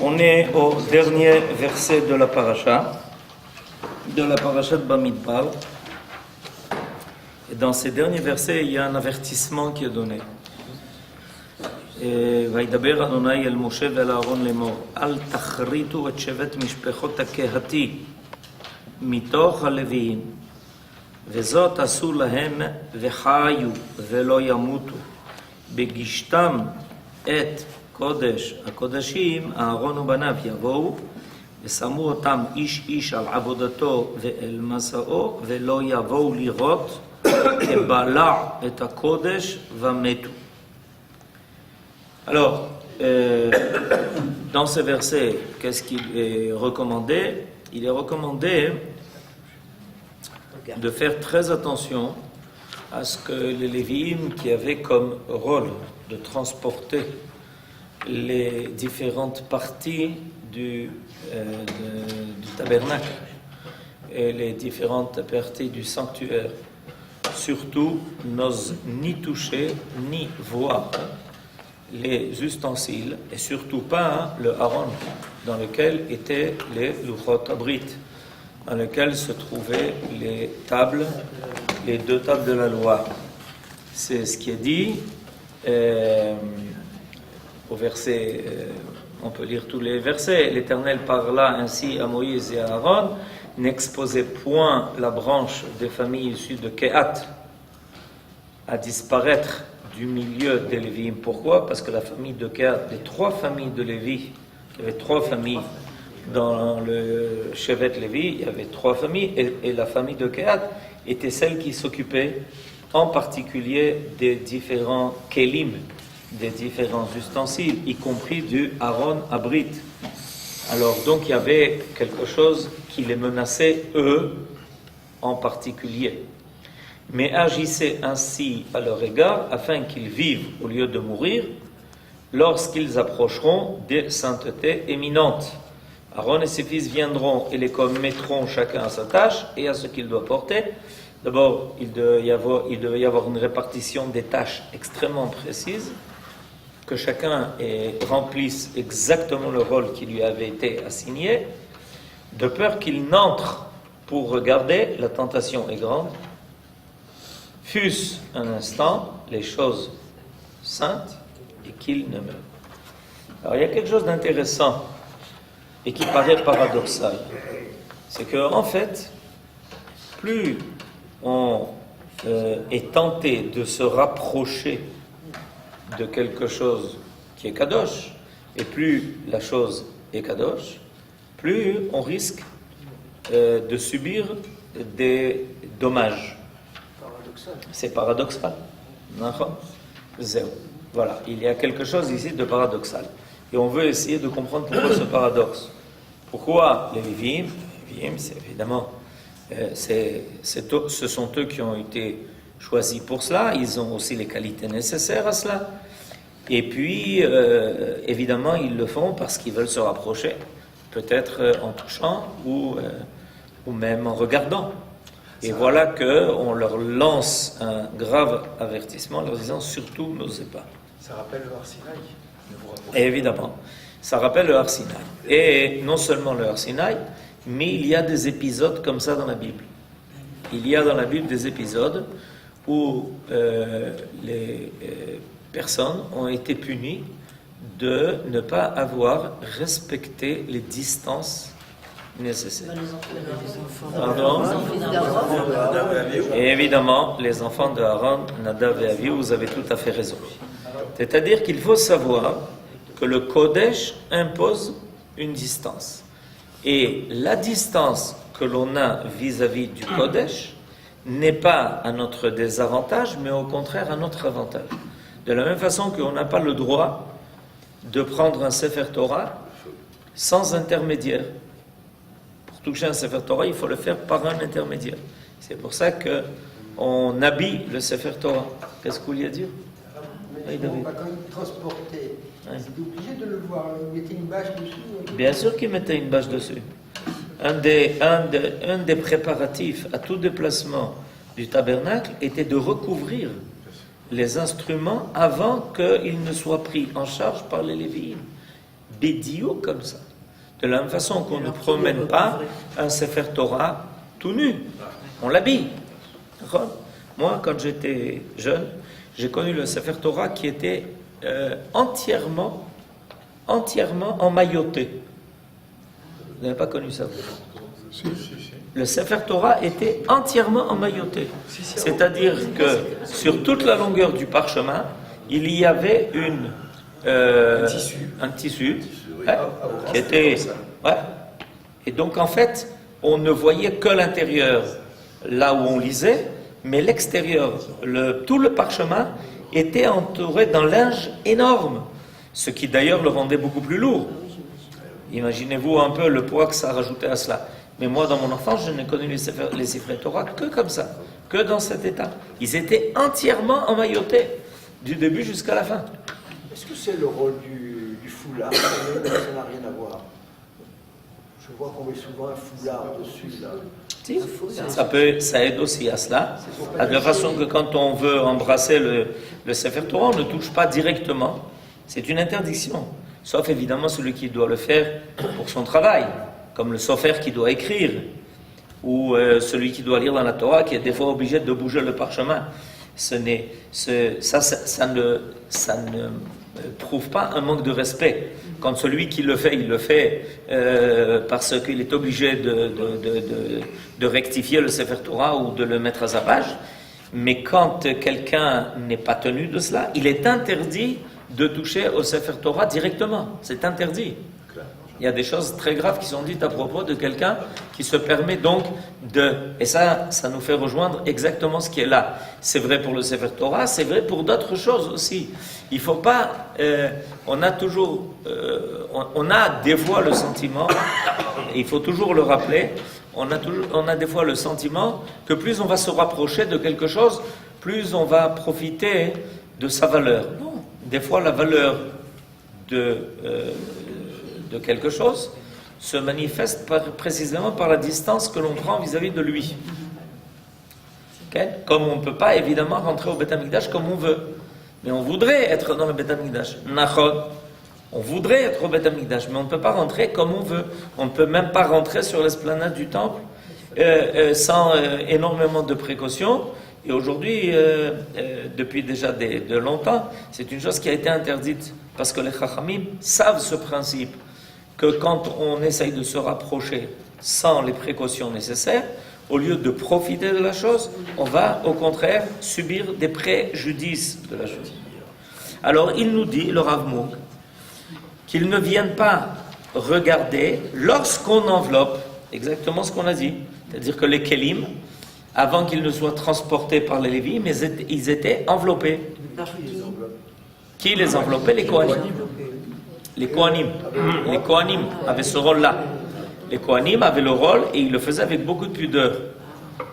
On est au dernier verset de la paracha de Bamidbar. Et dans ces derniers versets, il y a un avertissement qui est donné. וידבר אדוני אל משה ואל אהרון לאמור אל תכריתו את שבט משפחות הקהתי מתוך הלוויים וזאת עשו להם וחיו ולא ימותו בגישתם את קודש הקודשים אהרון ובניו יבואו ושמו אותם איש איש על עבודתו ואל מסעו ולא יבואו לראות כבלע את הקודש ומתו. Alors, dans ce verset, qu'est-ce qu'il est recommandé? Il est recommandé de faire très attention à ce que les Lévi'im, qui avaient comme rôle de transporter les différentes parties du tabernacle et les différentes parties du sanctuaire, surtout n'osent ni toucher ni voir les ustensiles et surtout pas le haron dans lequel étaient les luchot abrit, dans lequel se trouvaient les tables, les deux tables de la loi. C'est ce qui est dit au verset, on peut lire tous les versets. L'Éternel parla ainsi à Moïse et à Aaron: n'exposez point la branche des familles issues de Kehat à disparaître du milieu des Lévi'im. Pourquoi? Parce que la famille de Kehat, les trois familles de Lévi, il y avait trois familles dans le Shevet Lévi, il y avait trois familles, et la famille de Kehat était celle qui s'occupait en particulier des différents kelim, des différents ustensiles, y compris du Aaron Abrit. Alors donc il y avait quelque chose qui les menaçait, eux, en particulier. Mais agissez ainsi à leur égard afin qu'ils vivent au lieu de mourir lorsqu'ils approcheront des saintetés éminentes. Aaron et ses fils viendront et les commettront chacun à sa tâche et à ce qu'il doit porter. D'abord, il devait y avoir une répartition des tâches extrêmement précise, que chacun remplisse exactement le rôle qui lui avait été assigné, de peur qu'il n'entre pour regarder, la tentation est grande, fût-ce un instant, les choses saintes, et qu'il ne meure. Alors il y a quelque chose d'intéressant et qui paraît paradoxal. C'est que, en fait, plus on est tenté de se rapprocher de quelque chose qui est kadosh, et plus la chose est kadosh, plus on risque de subir des dommages. C'est paradoxal. Voilà, il y a quelque chose ici de paradoxal. Et on veut essayer de comprendre pourquoi ce paradoxe. Pourquoi les Lévi'im, c'est évidemment, ce sont eux qui ont été choisis pour cela, ils ont aussi les qualités nécessaires à cela. Et puis, évidemment, ils le font parce qu'ils veulent se rapprocher, peut-être en touchant ou même en regardant. Et voilà qu'on leur lance un grave avertissement en leur disant surtout n'osez pas. Ça rappelle le Har Sinaï. Évidemment, ça rappelle le Har Sinaï. Et non seulement le Har Sinaï, mais il y a des épisodes comme ça dans la Bible. Il y a dans la Bible des épisodes où les personnes ont été punies de ne pas avoir respecté les distances nécessaires. Pardon? Et évidemment, les enfants de Aaron, Nadav et Avihu, vous avez tout à fait raison. C'est-à-dire qu'il faut savoir que le Kodesh impose une distance. Et la distance que l'on a vis-à-vis du Kodesh n'est pas à notre désavantage, mais au contraire à notre avantage. De la même façon qu'on n'a pas le droit de prendre un Sefer Torah sans intermédiaire. Pour toucher un Sefer Torah, il faut le faire par un intermédiaire. C'est pour ça qu'on habille le Sefer Torah. Qu'est-ce que vous vouliez dire? Mais bon, quand il transportait, c'était obligé de le voir. Il mettait une bâche dessus. Bien sûr qu'il mettait une bâche dessus. Un des préparatifs à tout déplacement du tabernacle était de recouvrir les instruments avant qu'ils ne soient pris en charge par les Lévi'im. bédio comme ça. De la même façon qu'on ne promène pas un Sefer Torah tout nu, on l'habille. D'accord? Moi, quand j'étais jeune, j'ai connu le Sefer Torah qui était entièrement emmailloté. Vous n'avez pas connu ça? Si. Le Sefer Torah était entièrement emmailloté. C'est-à-dire que sur toute la longueur du parchemin, il y avait un tissu ouais, qui était... Ouais. Et donc en fait, on ne voyait que l'intérieur, là où on lisait, mais l'extérieur, tout le parchemin était entouré d'un linge énorme, ce qui d'ailleurs le rendait beaucoup plus lourd. Imaginez-vous un peu le poids que ça rajoutait à cela. Mais moi, dans mon enfance, je n'ai connu les Sefer Torah que comme ça, que dans cet état. Ils étaient entièrement emmaillotés, du début jusqu'à la fin. Est-ce que c'est le rôle du foulard? Ça n'a rien à voir. Je vois qu'on met souvent un foulard dessus, là. Si, ça aide aussi à cela. De la façon que quand on veut embrasser le Sefer Torah, on ne touche pas directement. C'est une interdiction. Sauf évidemment celui qui doit le faire pour son travail, comme le sofer qui doit écrire, ou celui qui doit lire dans la Torah, qui est des fois obligé de bouger le parchemin. Ça ne prouve pas un manque de respect. Quand celui qui le fait, il le fait parce qu'il est obligé de rectifier le Sefer Torah ou de le mettre à sa page. Mais quand quelqu'un n'est pas tenu de cela, il est interdit de toucher au Sefer Torah directement. C'est interdit. Il y a des choses très graves qui sont dites à propos de quelqu'un qui se permet donc de... Et ça nous fait rejoindre exactement ce qui est là. C'est vrai pour le Sefer Torah, c'est vrai pour d'autres choses aussi. Il ne faut pas... on a des fois le sentiment, il faut toujours le rappeler, on a des fois le sentiment que plus on va se rapprocher de quelque chose, plus on va profiter de sa valeur. Non, des fois la valeur de quelque chose se manifeste précisément par la distance que l'on prend vis-à-vis de lui. Okay? Comme on ne peut pas évidemment rentrer au Beth Amikdash comme on veut. Mais on voudrait être dans le Beth Amikdash. Nachon. On voudrait être au Beth Amikdash, mais on ne peut pas rentrer comme on veut. On ne peut même pas rentrer sur l'esplanade du temple sans énormément de précautions. Et aujourd'hui, depuis déjà de longtemps, c'est une chose qui a été interdite. Parce que les Chachamim savent ce principe, que quand on essaye de se rapprocher sans les précautions nécessaires, au lieu de profiter de la chose, on va au contraire subir des préjudices de la chose. Alors il nous dit, le Rav Munk, qu'ils ne viennent pas regarder lorsqu'on enveloppe, exactement ce qu'on a dit, c'est-à-dire que les kelim, avant qu'ils ne soient transportés par les Lévis, mais ils étaient enveloppés. Qui les enveloppait? Les Kohanim. Les Kohanim. Les Kohanim avaient ce rôle-là. Les Kohanim avaient le rôle et ils le faisaient avec beaucoup de pudeur.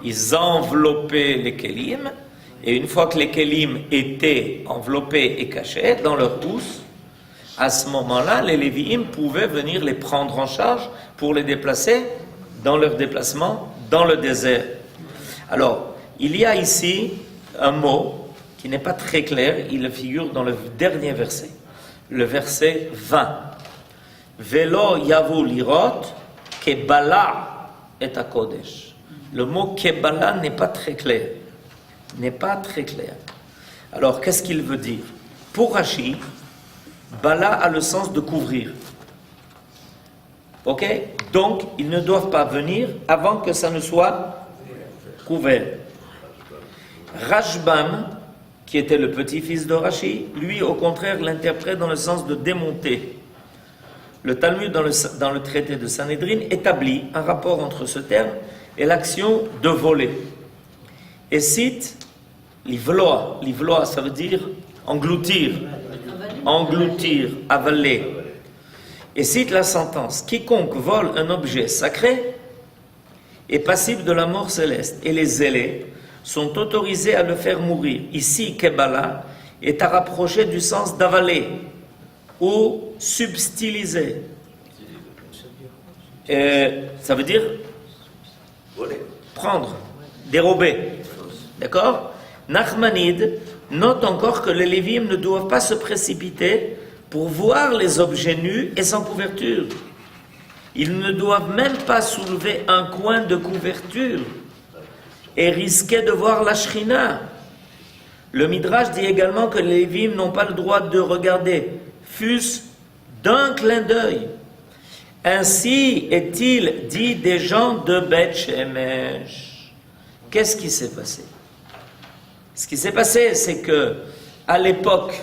Ils enveloppaient les Kélim et une fois que les Kélim étaient enveloppés et cachés dans leur housse, à ce moment-là, les Lévi'im pouvaient venir les prendre en charge pour les déplacer dans leur déplacement dans le désert. Alors, il y a ici un mot qui n'est pas très clair, il figure dans le dernier verset, le verset 20. Velo yavu lirot kebala et kodesh. Le mot kebala n'est pas très clair. N'est pas très clair. Alors, qu'est-ce qu'il veut dire? Pour Rashi, bala a le sens de couvrir. Ok? Donc, ils ne doivent pas venir avant que ça ne soit couvert. Rashbam, qui était le petit-fils de Rashi, lui, au contraire, l'interprète dans le sens de démonter. Le Talmud, dans le traité de Sanhedrin, établit un rapport entre ce terme et l'action de voler. Et cite l'ivloa. L'ivloa, ça veut dire engloutir. Engloutir, avaler. Et cite la sentence: quiconque vole un objet sacré est passible de la mort céleste. Et les zélés sont autorisés à le faire mourir. Ici, Kebala est à rapprocher du sens d'avaler ou subtiliser. Ça veut dire prendre, dérober. D'accord? Nachmanide note encore que les Lévim ne doivent pas se précipiter pour voir les objets nus et sans couverture. Ils ne doivent même pas soulever un coin de couverture et risquer de voir la Shrina. Le Midrash dit également que les Lévim n'ont pas le droit de regarder, fût-ce d'un clin d'œil. Ainsi est-il dit des gens de Beth Shemesh. Qu'est-ce qui s'est passé? Ce qui s'est passé, c'est que à l'époque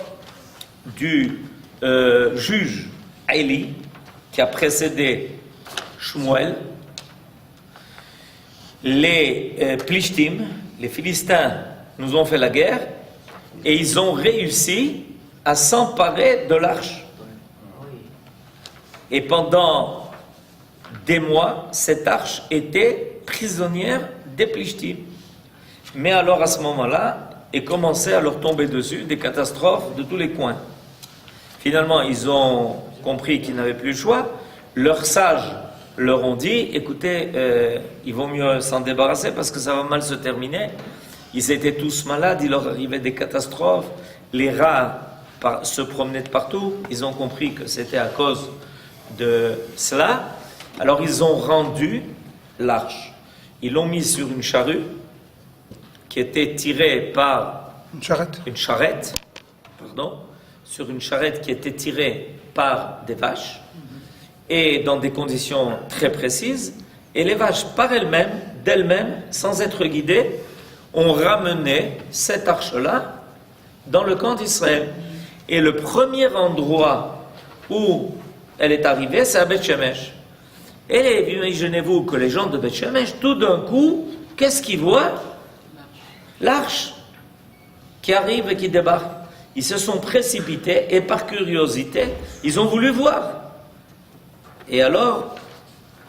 du juge Eli, qui a précédé Shmuel, les Plishtim, les Philistins, nous ont fait la guerre et ils ont réussi à s'emparer de l'arche. Et pendant des mois, cette arche était prisonnière des Plishtim. Mais alors à ce moment-là, il commençait à leur tomber dessus des catastrophes de tous les coins. Finalement, ils ont compris qu'ils n'avaient plus le choix. Leurs sages leur ont dit, écoutez, il vaut mieux s'en débarrasser parce que ça va mal se terminer. Ils étaient tous malades, il leur arrivait des catastrophes, les rats se promenaient de partout. Ils ont compris que c'était à cause de cela. Alors ils ont rendu l'arche. Ils l'ont mise sur une charrue qui était tirée par une charrette, sur une charrette qui était tirée par des vaches, et dans des conditions très précises. Et les vaches, par elles-mêmes, d'elles-mêmes, sans être guidées, ont ramené cette arche-là dans le camp d'Israël. Et le premier endroit où elle est arrivée, c'est à Beth Shemesh. Et imaginez-vous que les gens de Beth Shemesh, tout d'un coup, qu'est-ce qu'ils voient? L'arche qui arrive et qui débarque. Ils se sont précipités et par curiosité, ils ont voulu voir. Et alors,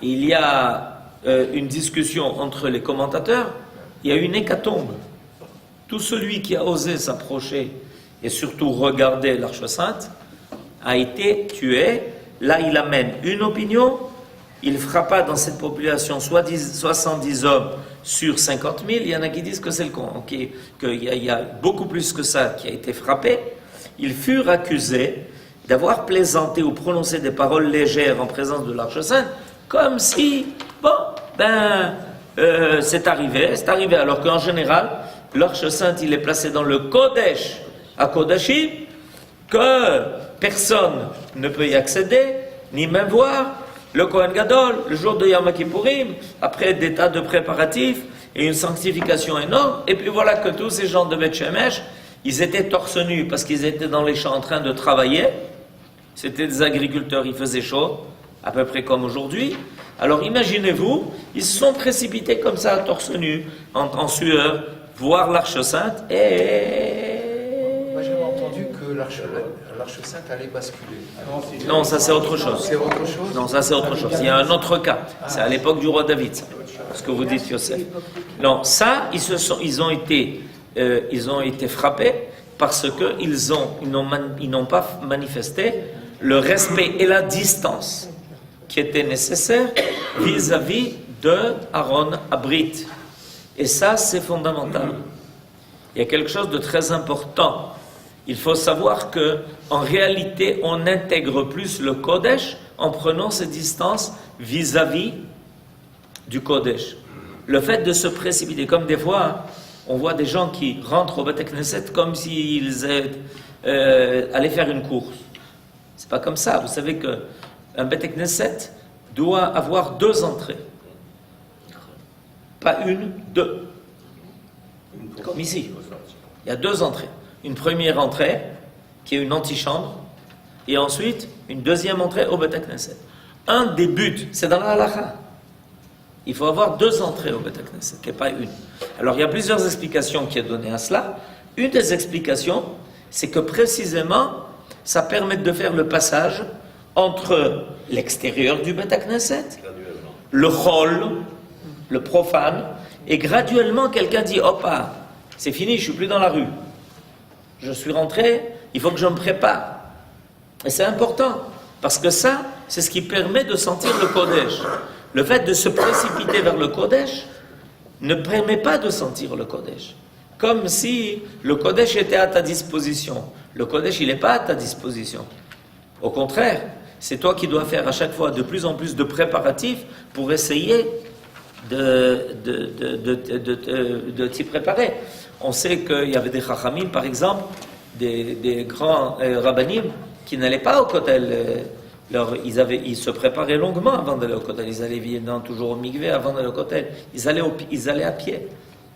il y a une discussion entre les commentateurs, il y a une hécatombe. Tout celui qui a osé s'approcher et surtout regarder l'Arche Sainte a été tué. Là, il amène une opinion. Il frappa dans cette population 70 hommes sur 50 000. Il y en a qui disent que c'est le con, qu'il y a beaucoup plus que ça qui a été frappé. Ils furent accusés d'avoir plaisanté ou prononcé des paroles légères en présence de l'Arche Sainte, comme si, c'est arrivé, alors qu'en général, l'Arche Sainte, il est placé dans le Kodesh à Kodashim, que personne ne peut y accéder, ni même voir. Le Kohen Gadol, le jour de Yom Kippourim, après des tas de préparatifs et une sanctification énorme, et puis voilà que tous ces gens de Beth Shemesh, ils étaient torse nus parce qu'ils étaient dans les champs en train de travailler. C'était des agriculteurs, il faisait chaud, à peu près comme aujourd'hui. Alors imaginez-vous, ils se sont précipités comme ça, torse nu, en sueur, voir l'Arche Sainte, et... Moi j'avais entendu que l'Arche Sainte allait basculer. Non, ça c'est autre chose. C'est autre chose? Non, ça c'est autre chose. Il y a un autre cas. C'est à l'époque du roi David, ça. Ce que vous dites, Yosef. Non, ça, ils ont été frappés parce qu'ils n'ont pas manifesté le respect et la distance qui étaient nécessaires vis-à-vis de Aaron Abrit. Et ça, c'est fondamental. Il y a quelque chose de très important. Il faut savoir que, en réalité, on intègre plus le Kodesh en prenant ses distances vis-à-vis du Kodesh. Le fait de se précipiter, comme des fois, on voit des gens qui rentrent au Beth Knesset comme s'ils allaient faire une course. C'est pas comme ça. Vous savez qu'un Beth Knesset doit avoir 2 entrées. Pas une, 2. Comme ici. Il y a 2 entrées. Une première entrée, qui est une antichambre, et ensuite une deuxième entrée au Beth Knesset. Un des buts, c'est dans la halakha. Il faut avoir 2 entrées au Beth Knesset, et pas une. Alors il y a plusieurs explications qui sont données à cela. Une des explications, c'est que précisément, ça permet de faire le passage entre l'extérieur du Beth Knesset, le chol, le profane, et graduellement quelqu'un dit, hop, c'est fini, je suis plus dans la rue. Je suis rentré, il faut que je me prépare. Et c'est important, parce que ça, c'est ce qui permet de sentir le Kodesh. Le fait de se précipiter vers le Kodesh ne permet pas de sentir le Kodesh. Comme si le Kodesh était à ta disposition. Le Kodesh, il n'est pas à ta disposition. Au contraire, c'est toi qui dois faire à chaque fois de plus en plus de préparatifs pour essayer de t'y préparer. On sait qu'il y avait des chachamim, par exemple, des grands rabbanim qui n'allaient pas au kotel. Ils se préparaient longuement avant d'aller au kotel. Ils allaient évidemment toujours au mikvé avant d'aller au kotel. Ils allaient à pied.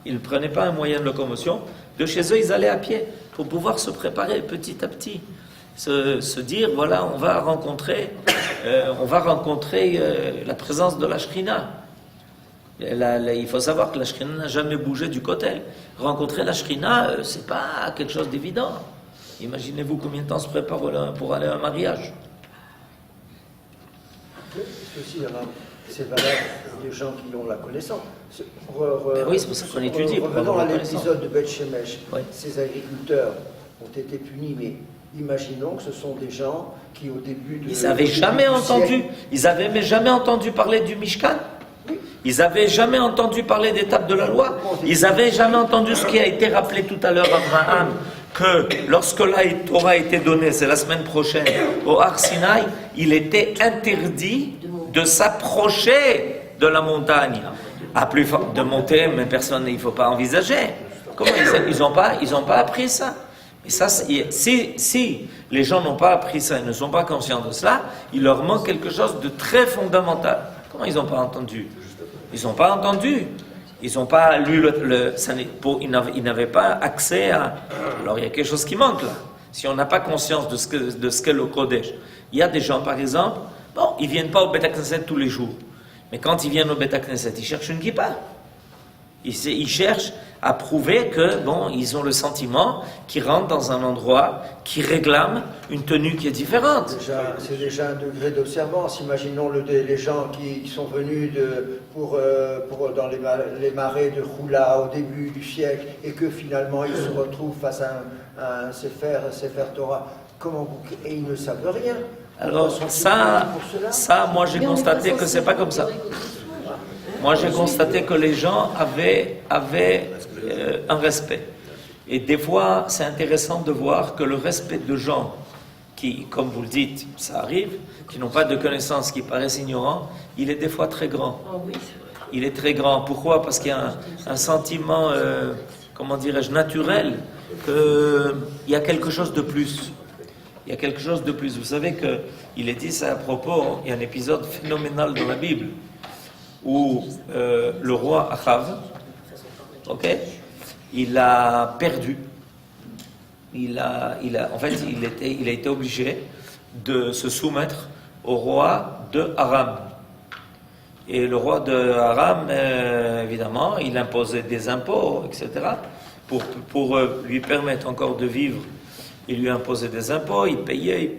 Ils ne prenaient pas un moyen de locomotion. De chez eux, ils allaient à pied pour pouvoir se préparer petit à petit. Se dire, voilà, on va rencontrer la présence de la Shrina. Il faut savoir que la Shrina n'a jamais bougé du kotel. Rencontrer la Shrina, c'est pas quelque chose d'évident. Imaginez-vous combien de temps se prépare pour aller à un mariage. Ceci, c'est valable des gens qui ont la connaissance. Oui, c'est pour ça qu'on étudie. Revenons à l'épisode de Beth Shemesh. Oui. Ces agriculteurs ont été punis, mais imaginons que ce sont des gens qui, au début de... Ils n'avaient jamais entendu parler du Mishkan. Ils n'avaient jamais entendu parler des tables de la loi. Ils n'avaient jamais entendu ce qui a été rappelé tout à l'heure à Abraham, que lorsque la Torah a été donnée, c'est la semaine prochaine, au Har Sinaï, il était interdit de s'approcher de la montagne. À plus fort de monter, mais personne, il ne faut pas envisager. Comment ils n'ont pas appris ça? Et ça, si les gens n'ont pas appris ça et ne sont pas conscients de cela, il leur manque quelque chose de très fondamental. Comment ils n'ont pas entendu? Ils n'ont pas entendu. Ils n'ont pas lu ils n'avaient pas accès à... Alors il y a quelque chose qui manque là. Si on n'a pas conscience de ce qu'est le Kodesh. Il y a des gens, par exemple, ils ne viennent pas au Beth Knesset tous les jours. Mais quand ils viennent au Beth Knesset, ils cherchent une kippa. Ils cherchent à prouver que, ils ont le sentiment qu'ils rentrent dans un endroit qui réclame une tenue qui est différente. C'est déjà un degré d'observance. Imaginons les gens qui sont venus dans les marais de Choula au début du siècle et que finalement ils se retrouvent face à un Sefer Torah. Et ils ne savent rien. Alors ça, moi j'ai constaté que c'est pas comme ça. Moi, j'ai constaté que les gens avaient un respect. Et des fois, c'est intéressant de voir que le respect de gens qui, comme vous le dites, ça arrive, qui n'ont pas de connaissances, qui paraissent ignorants, il est des fois très grand. Il est très grand. Pourquoi? Parce qu'il y a un sentiment, comment dirais-je, naturel, qu'il y a quelque chose de plus. Il y a quelque chose de plus. Vous savez qu'il est dit ça à propos, il y a un épisode phénoménal dans la Bible, où le roi Achav, il a perdu. Il a été obligé de se soumettre au roi de Aram. Et le roi de Aram, évidemment, il imposait des impôts, etc. Pour lui permettre encore de vivre. Il lui imposait des impôts, il payait,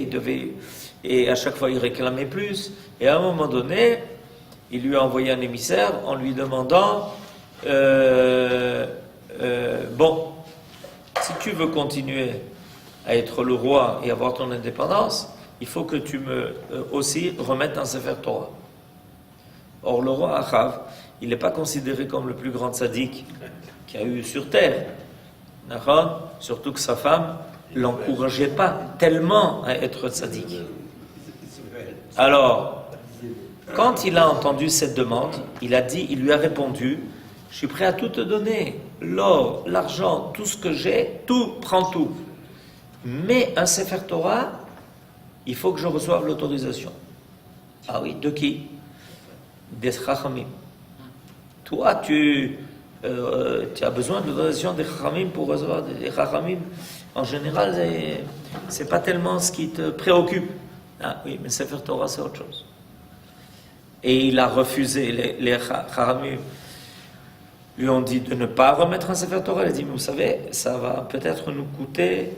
il devait... Et à chaque fois, il réclamait plus. Et à un moment donné, il lui a envoyé un émissaire en lui demandant si tu veux continuer à être le roi et avoir ton indépendance, il faut que tu me aussi remettes un Sefer Torah. Or, le roi Achav, il n'est pas considéré comme le plus grand tzaddik qu'il y a eu sur terre. Surtout que sa femme ne l'encourageait pas tellement à être tzaddik. Alors, quand il a entendu cette demande, il lui a répondu, je suis prêt à tout te donner, l'or, l'argent, tout ce que j'ai, tout, prends tout. Mais un Sefer Torah, il faut que je reçoive l'autorisation. Ah oui, de qui? Des Chachamim. Toi, tu as besoin de l'autorisation des Chachamim pour recevoir des Chachamim. En général, c'est pas tellement ce qui te préoccupe. Ah oui, mais Sefer Torah, c'est autre chose. Et il a refusé. Les Chachamim lui ont dit de ne pas remettre un Sefer Torah. Il a dit, mais vous savez, ça va peut-être nous coûter,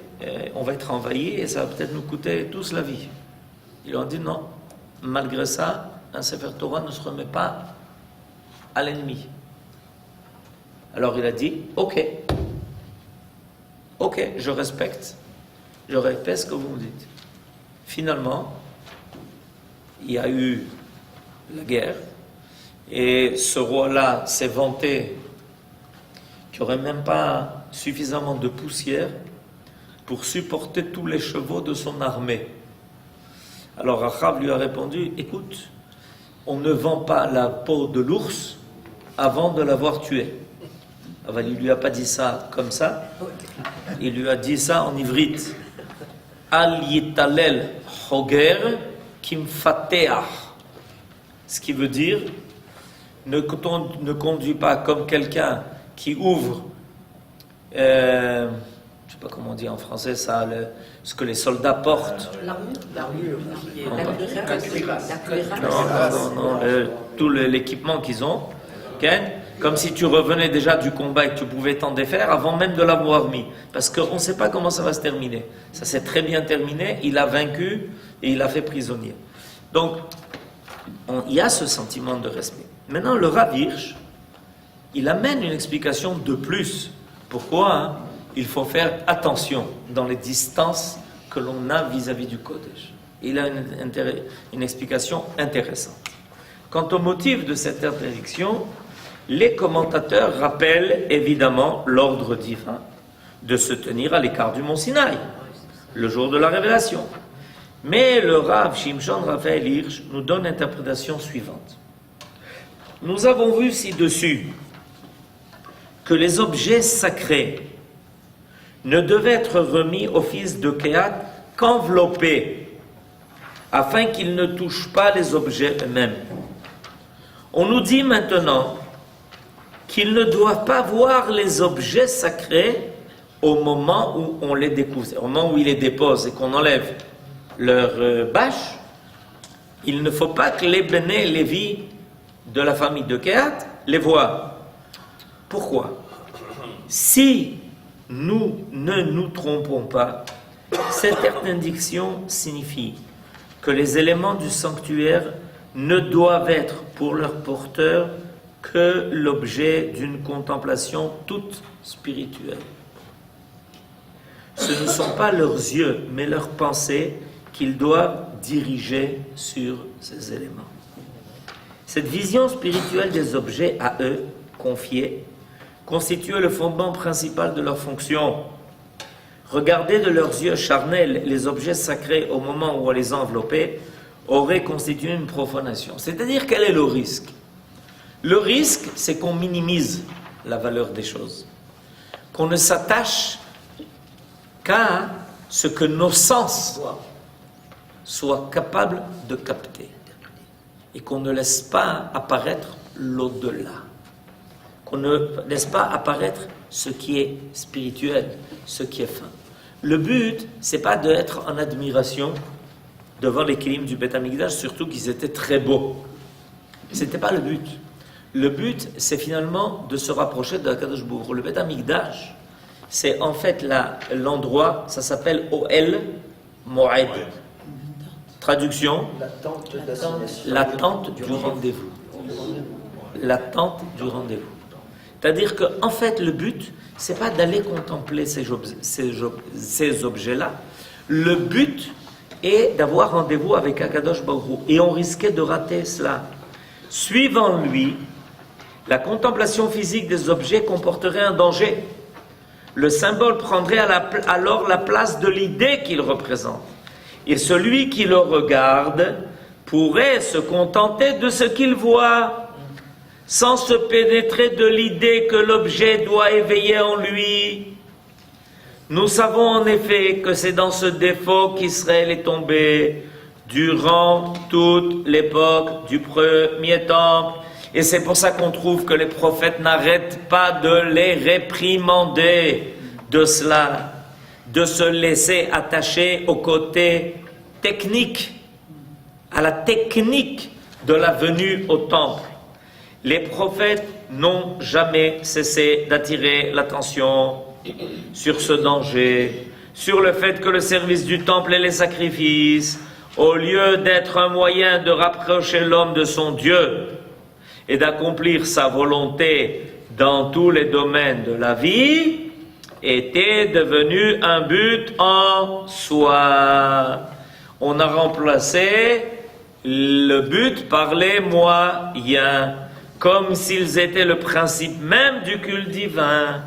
on va être envahi et ça va peut-être nous coûter tous la vie. Ils lui ont dit non. Malgré ça, un Sefer Torah ne se remet pas à l'ennemi. Alors il a dit, ok, je respecte ce que vous me dites. Finalement, il y a eu la guerre, et ce roi-là s'est vanté qu'il n'y aurait même pas suffisamment de poussière pour supporter tous les chevaux de son armée. Alors Achav lui a répondu, écoute, on ne vend pas la peau de l'ours avant de l'avoir tué. Alors, il ne lui a pas dit ça comme ça, il lui a dit ça en ivrite. Al yitalel hoger kimfateach. Ce qui veut dire, ne conduis pas comme quelqu'un qui ouvre, je ne sais pas comment on dit en français ça, ce que les soldats portent. L'armure. Non, tout l'équipement qu'ils ont, okay? Comme si tu revenais déjà du combat et que tu pouvais t'en défaire avant même de l'avoir mis. Parce qu'on ne sait pas comment ça va se terminer. Ça s'est très bien terminé, il a vaincu et il a fait prisonnier. Donc, il y a ce sentiment de respect. Maintenant, le Rav Hirsch, il amène une explication de plus. Pourquoi il faut faire attention dans les distances que l'on a vis-à-vis du Kodesh. Il a une explication intéressante. Quant au motif de cette interdiction, les commentateurs rappellent évidemment l'ordre divin de se tenir à l'écart du mont Sinaï, le jour de la révélation. Mais le Rav Shimshon Raphaël Hirsch nous donne l'interprétation suivante. Nous avons vu ci-dessus que les objets sacrés ne devaient être remis au fils de Kehat qu'enveloppés, afin qu'ils ne touchent pas les objets eux-mêmes. On nous dit maintenant qu'ils ne doivent pas voir les objets sacrés au moment où on les découvre, au moment où ils les déposent et qu'on enlève leur bâche. Il ne faut pas que les Béné Lévi de la famille de Kehat les voient. Pourquoi? Si nous ne nous trompons pas, cette interdiction signifie que les éléments du sanctuaire ne doivent être pour leur porteur que l'objet d'une contemplation toute spirituelle. Ce ne sont pas leurs yeux, mais leurs pensées qu'ils doivent diriger sur ces éléments. Cette vision spirituelle des objets à eux confiés constitue le fondement principal de leur fonction. Regarder de leurs yeux charnels les objets sacrés au moment où on les a enveloppés aurait constitué une profanation. C'est-à-dire, quel est le risque? Le risque, c'est qu'on minimise la valeur des choses, qu'on ne s'attache qu'à ce que nos sens soient capables de capter et qu'on ne laisse pas apparaître l'au-delà, qu'on ne laisse pas apparaître ce qui est spirituel, ce qui est fin. Le but, c'est pas d'être en admiration devant les kélim du Beth Amikdash, surtout qu'ils étaient très beaux. C'était pas le but. Le but, c'est finalement de se rapprocher de Akadosh Baruch Hu. Le Beth Amikdash, c'est en fait l'endroit, ça s'appelle Oel Moed. Traduction, l'attente du rendez-vous. L'attente du rendez-vous. C'est-à-dire qu'en fait, le but, c'est pas d'aller contempler ces objets-là. Le but est d'avoir rendez-vous avec Akadosh Baruch Hu. Et on risquait de rater cela. Suivant lui, la contemplation physique des objets comporterait un danger. Le symbole prendrait alors la place de l'idée qu'il représente. Et celui qui le regarde pourrait se contenter de ce qu'il voit, sans se pénétrer de l'idée que l'objet doit éveiller en lui. Nous savons en effet que c'est dans ce défaut qu'Israël est tombé durant toute l'époque du premier temple. Et c'est pour ça qu'on trouve que les prophètes n'arrêtent pas de les réprimander de cela, de se laisser attacher au côté technique, à la technique de la venue au temple. Les prophètes n'ont jamais cessé d'attirer l'attention sur ce danger, sur le fait que le service du temple et les sacrifices, au lieu d'être un moyen de rapprocher l'homme de son Dieu et d'accomplir sa volonté dans tous les domaines de la vie, était devenu un but en soi. On a remplacé le but par les moyens, comme s'ils étaient le principe même du culte divin,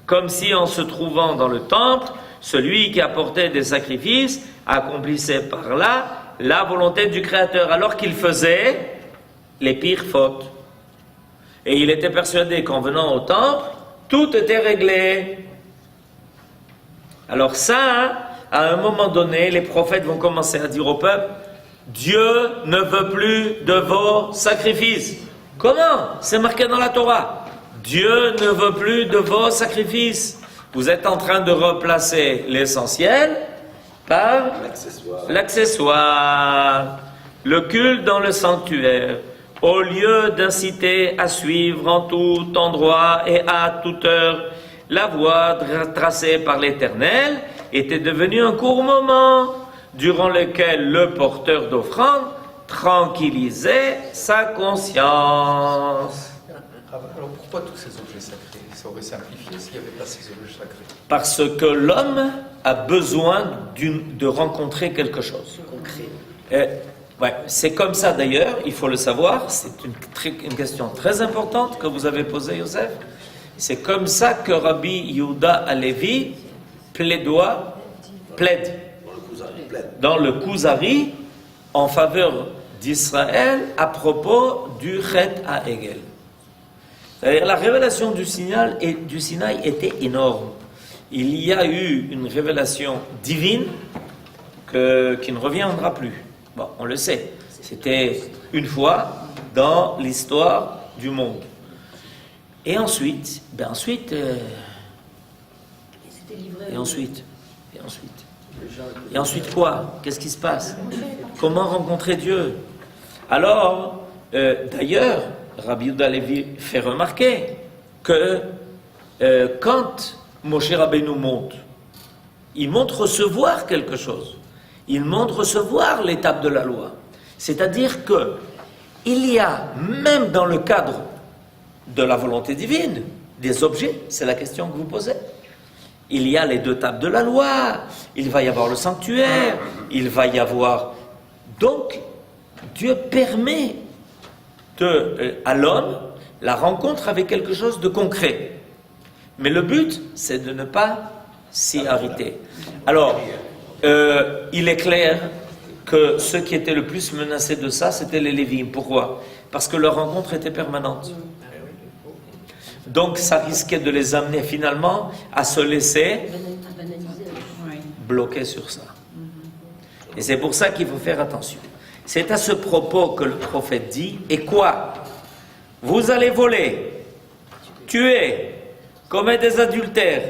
comme si en se trouvant dans le temple, celui qui apportait des sacrifices accomplissait par là la volonté du Créateur, alors qu'il faisait les pires fautes. Et il était persuadé qu'en venant au temple, tout était réglé. Alors ça, à un moment donné, les prophètes vont commencer à dire au peuple, Dieu ne veut plus de vos sacrifices. Comment? C'est marqué dans la Torah. Dieu ne veut plus de vos sacrifices. Vous êtes en train de replacer l'essentiel par l'accessoire. Le culte dans le sanctuaire, au lieu d'inciter à suivre en tout endroit et à toute heure la voie tracée par l'Éternel, était devenu un court moment durant lequel le porteur d'offrande tranquillisait sa conscience. Alors pourquoi tous ces objets sacrés? Ça aurait simplifié s'il n'y avait pas ces objets sacrés. Parce que l'homme a besoin de rencontrer quelque chose. Ouais, c'est comme ça d'ailleurs, il faut le savoir, c'est une question très importante que vous avez posée, Yosef. C'est comme ça que Rabbi Yehuda Halevi plaide dans le Kuzari en faveur d'Israël à propos du Chet HaEgel. C'est-à-dire la révélation du Sinaï était énorme. Il y a eu une révélation divine qui ne reviendra plus. Bon, on le sait. C'était une fois dans l'histoire du monde. Et ensuite, Et ensuite quoi? Qu'est-ce qui se passe? Comment rencontrer Dieu? Alors, d'ailleurs, Rabbi Yehuda Halevi fait remarquer que quand Moshe Rabbeinu monte, il monte recevoir quelque chose. Il monte recevoir l'étape de la loi. C'est-à-dire que il y a, même dans le cadre de la volonté divine, des objets, c'est la question que vous posez. Il y a les 2 tables de la loi, il va y avoir le sanctuaire, il va y avoir... Donc, Dieu permet à l'homme la rencontre avec quelque chose de concret. Mais le but, c'est de ne pas s'y arrêter. Alors, il est clair que ceux qui étaient le plus menacés de ça, c'était les Lévites. Pourquoi? Parce que leur rencontre était permanente. Donc ça risquait de les amener finalement à se laisser bloquer sur ça. Et c'est pour ça qu'il faut faire attention. C'est à ce propos que le prophète dit, et quoi? Vous allez voler, tuer, commettre des adultères,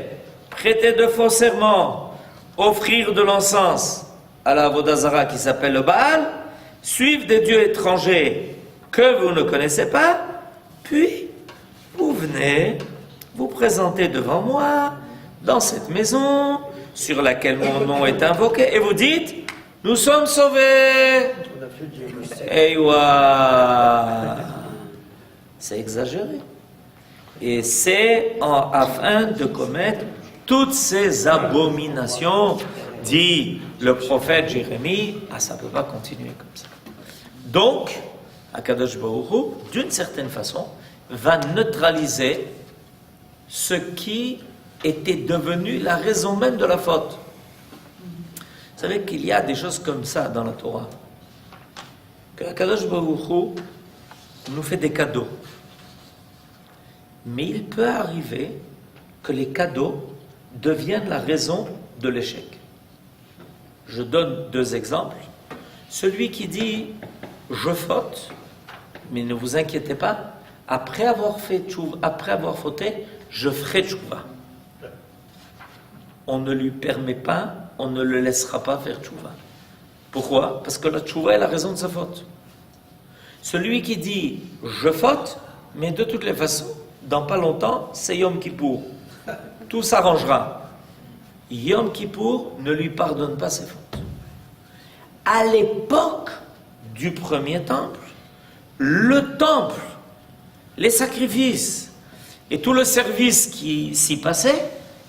prêter de faux serments, offrir de l'encens à la Vodazara qui s'appelle le Baal, suivre des dieux étrangers que vous ne connaissez pas, puis vous venez vous présenter devant moi dans cette maison sur laquelle mon nom est invoqué et vous dites nous sommes sauvés. Et c'est exagéré. Et c'est afin de commettre toutes ces abominations, dit le prophète Jérémie. Ça ne peut pas continuer comme ça. Donc, Akadosh Baruch Hu, d'une certaine façon, va neutraliser ce qui était devenu la raison même de la faute. Vous savez qu'il y a des choses comme ça dans la Torah. Que Akadosh Baruch Hu nous fait des cadeaux. Mais il peut arriver que les cadeaux deviennent la raison de l'échec. Je donne 2 exemples. Celui qui dit « je faute », mais ne vous inquiétez pas, après avoir fauté, je ferai tchouva. On ne lui permet pas, on ne le laissera pas faire tchouva. Pourquoi? Parce que la tchouva est la raison de sa faute. Celui qui dit « je faute », mais de toutes les façons, dans pas longtemps, c'est Yom Kippour. Tout s'arrangera. Yom Kippour ne lui pardonne pas ses fautes. À l'époque du premier temple, le temple, les sacrifices et tout le service qui s'y passait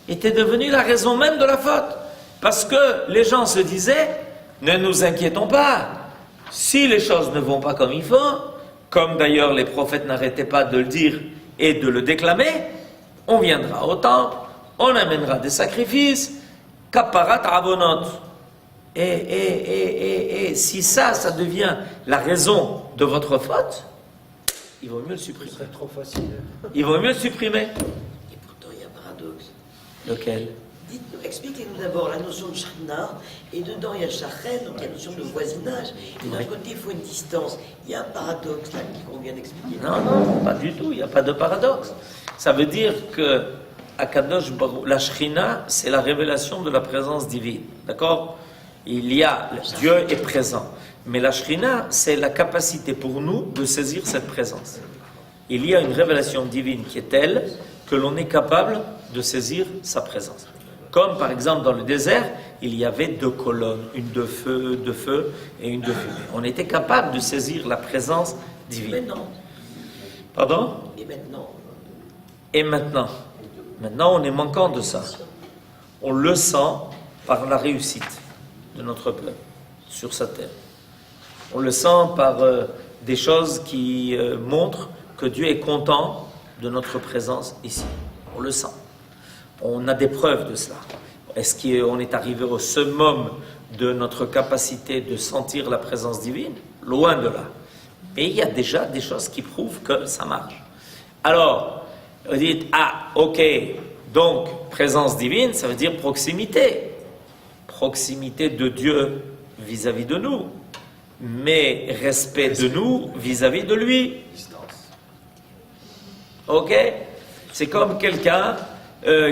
était devenu la raison même de la faute. Parce que les gens se disaient, ne nous inquiétons pas, si les choses ne vont pas comme il faut, comme d'ailleurs les prophètes n'arrêtaient pas de le dire et de le déclamer, on viendra au temple, on amènera des sacrifices, kaparat avonot. Et si ça devient la raison de votre faute, il vaut mieux le supprimer. Ce serait trop facile. Il vaut mieux le supprimer. Et pourtant, il y a un paradoxe. Lequel? Dites-nous, expliquez-nous d'abord la notion de Shrina, et dedans il y a Shachem, donc il y a la notion de voisinage, et d'un côté il faut une distance. Il y a un paradoxe là qu'il convient d'expliquer. Non, pas du tout, il n'y a pas de paradoxe. Ça veut dire que Akadosh Baruch, la Shrina, c'est la révélation de la présence divine. D'accord? Dieu est présent. Mais la Shrina, c'est la capacité pour nous de saisir cette présence. Il y a une révélation divine qui est telle que l'on est capable de saisir sa présence. Comme par exemple dans le désert, il y avait 2 colonnes, une de feu et une de fumée. On était capable de saisir la présence divine. Maintenant. Pardon? Et maintenant. Et maintenant? Maintenant, on est manquant de ça. On le sent par la réussite de notre peuple sur sa terre. On le sent par des choses qui montrent que Dieu est content de notre présence ici. On le sent. On a des preuves de cela. Est-ce qu'on est arrivé au summum de notre capacité de sentir la présence divine? Loin de là. Mais il y a déjà des choses qui prouvent que ça marche. Alors, vous dites, ok, donc présence divine, ça veut dire proximité. Proximité de Dieu vis-à-vis de nous, mais respect de nous vis-à-vis de lui. Ok? C'est comme quelqu'un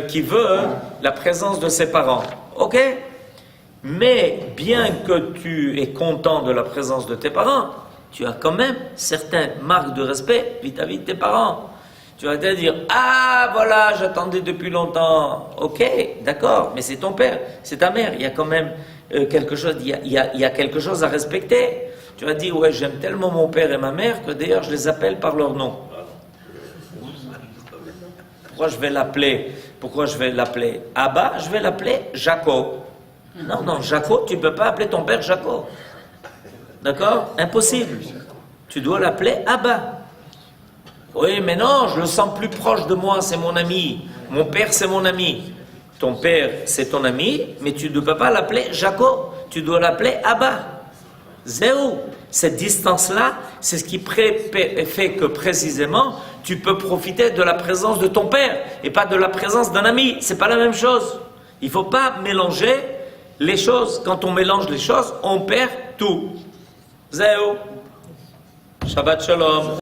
qui veut la présence de ses parents. Ok? Mais bien que tu es content de la présence de tes parents, tu as quand même certaines marques de respect vis-à-vis de tes parents. Tu vas te dire, voilà, j'attendais depuis longtemps. Ok, d'accord, mais c'est ton père, c'est ta mère. Il y a quand même quelque chose, il y a quelque chose à respecter. Tu vas dire, ouais, j'aime tellement mon père et ma mère que d'ailleurs je les appelle par leur nom. Pourquoi je vais l'appeler Abba? Je vais l'appeler Jaco. Non, Jaco, tu ne peux pas appeler ton père Jaco. D'accord? Impossible. Tu dois l'appeler Abba. Oui, mais non, je le sens plus proche de moi, c'est mon ami. Mon père, c'est mon ami. Ton père, c'est ton ami, mais tu ne peux pas l'appeler Jaco. Tu dois l'appeler Abba. Zéou. Cette distance-là, c'est ce qui fait que précisément, tu peux profiter de la présence de ton père et pas de la présence d'un ami. C'est pas la même chose. Il ne faut pas mélanger les choses. Quand on mélange les choses, on perd tout. Zéou. Shabbat Shalom.